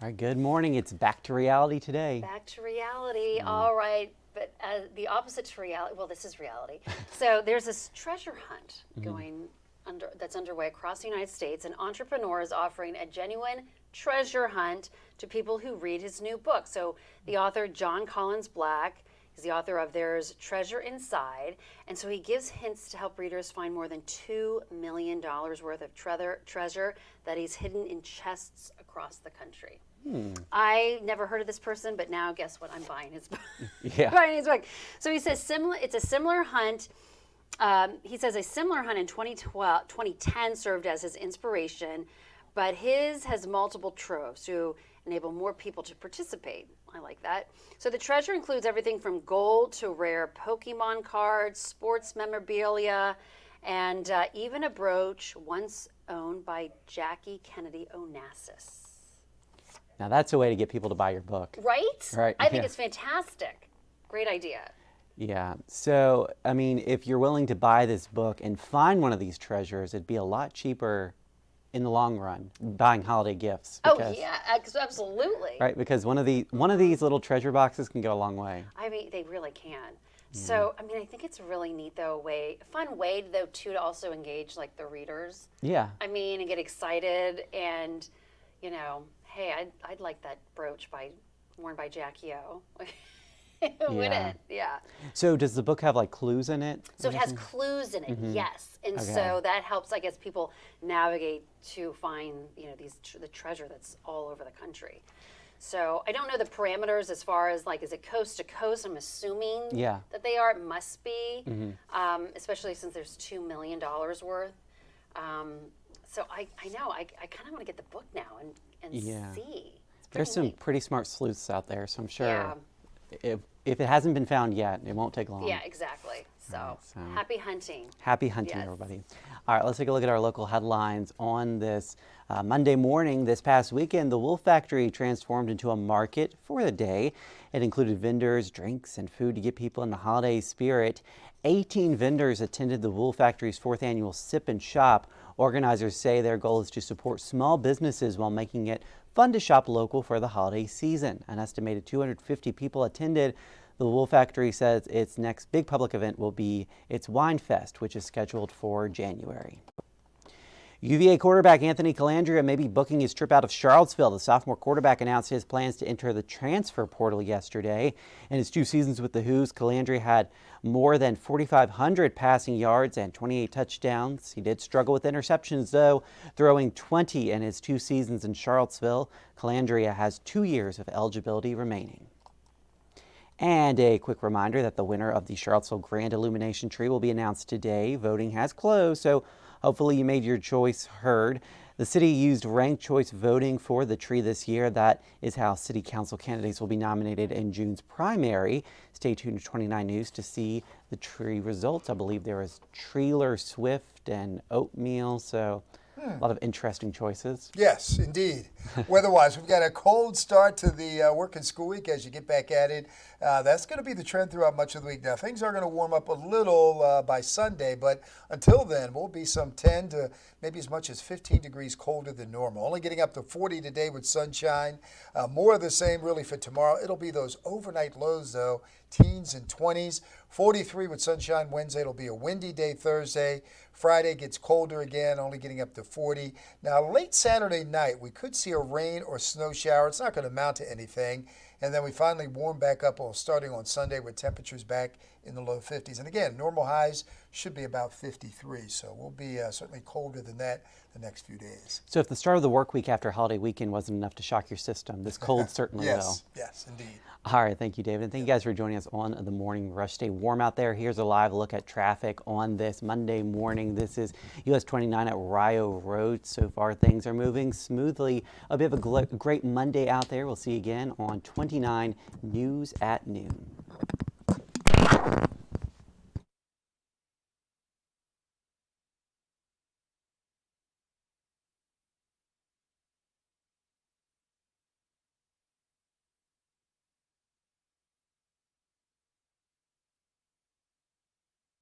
All right, good morning. It's back to reality today. Back to reality. All right. But the opposite to reality, well, this is reality. So there's this treasure hunt that's underway across the United States. An entrepreneur is offering a genuine treasure hunt to people who read his new book. So the author, John Collins Black, is the author of There's Treasure Inside. And so he gives hints to help readers find more than $2 million worth of treasure that he's hidden in chests across the country. I never heard of this person, but now guess what? I'm buying his book. Yeah. Buying his book. So he says it's a similar hunt. He says a similar hunt in 2010 served as his inspiration, but his has multiple troves to enable more people to participate. I like that. So the treasure includes everything from gold to rare Pokemon cards, sports memorabilia, and even a brooch once owned by Jackie Kennedy Onassis. Now that's a way to get people to buy your book. Right? Right. I think it's fantastic. Great idea. Yeah. So, I mean, if you're willing to buy this book and find one of these treasures, it'd be a lot cheaper in the long run buying holiday gifts. Oh yeah, absolutely. Right, because one of these little treasure boxes can go a long way. I mean, they really can. So, I mean, I think it's really neat though, a fun way though too to also engage like the readers. Yeah. I mean, and get excited and, you know, hey, I'd like that brooch worn by Jackie O. Wouldn't? Yeah. So does the book have like clues in it? So it has clues in it, yes. And so that helps, I guess, people navigate to find, you know, the treasure that's all over the country. So I don't know the parameters as far as like, is it coast to coast? I'm assuming that they are. It must be, especially since there's $2 million worth. So I know, I kind of want to get the book now and see. There's some pretty smart sleuths out there, so I'm sure if it hasn't been found yet, it won't take long. Yeah, exactly. So happy hunting. Happy hunting, everybody. All right, let's take a look at our local headlines on this Monday morning. This past weekend, the Wolf Factory transformed into a market for the day. It included vendors, drinks, and food to get people in the holiday spirit. 18 vendors attended the Wolf Factory's 4th annual Sip and Shop. Organizers say their goal is to support small businesses while making it fun to shop local for the holiday season. An estimated 250 people attended. The Wolf Factory says its next big public event will be its Wine Fest, which is scheduled for January. UVA quarterback Anthony Calandria may be booking his trip out of Charlottesville. The sophomore quarterback announced his plans to enter the transfer portal yesterday. In his 2 seasons with the Hoos, Calandria had more than 4,500 passing yards and 28 touchdowns. He did struggle with interceptions, though, throwing 20 in his 2 seasons in Charlottesville. Calandria has 2 years of eligibility remaining. And a quick reminder that the winner of the Charlottesville Grand Illumination Tree will be announced today. Voting has closed, so hopefully you made your choice heard. The city used ranked choice voting for the tree this year. That is how city council candidates will be nominated in June's primary. Stay tuned to 29 News to see the tree results. I believe there is Treeler Swift and Oatmeal, so a lot of interesting choices. Yes, indeed. Weather-wise, we've got a cold start to the work and school week as you get back at it. That's going to be the trend throughout much of the week. Now, things are going to warm up a little by Sunday, but until then, we'll be some 10 to maybe as much as 15 degrees colder than normal. Only getting up to 40 today with sunshine. More of the same really for tomorrow. It'll be those overnight lows, though, teens and 20s. 43 with sunshine Wednesday. It'll be a windy day Thursday. Friday gets colder again, only getting up to 40. Now, late Saturday night, we could see a rain or snow shower. It's not going to amount to anything. And then we finally warm back up starting on Sunday with temperatures back in the low 50s. And again, normal highs should be about 53. So we'll be certainly colder than that the next few days. So if the start of the work week after holiday weekend wasn't enough to shock your system, this cold certainly will. Yes, indeed. All right, thank you, David. And thank you guys for joining us on the Morning Rush. Stay warm out there. Here's a live look at traffic on this Monday morning. This is US 29 at Rio Road. So far, things are moving smoothly. A bit of a great Monday out there. We'll see you again on 29 News at noon.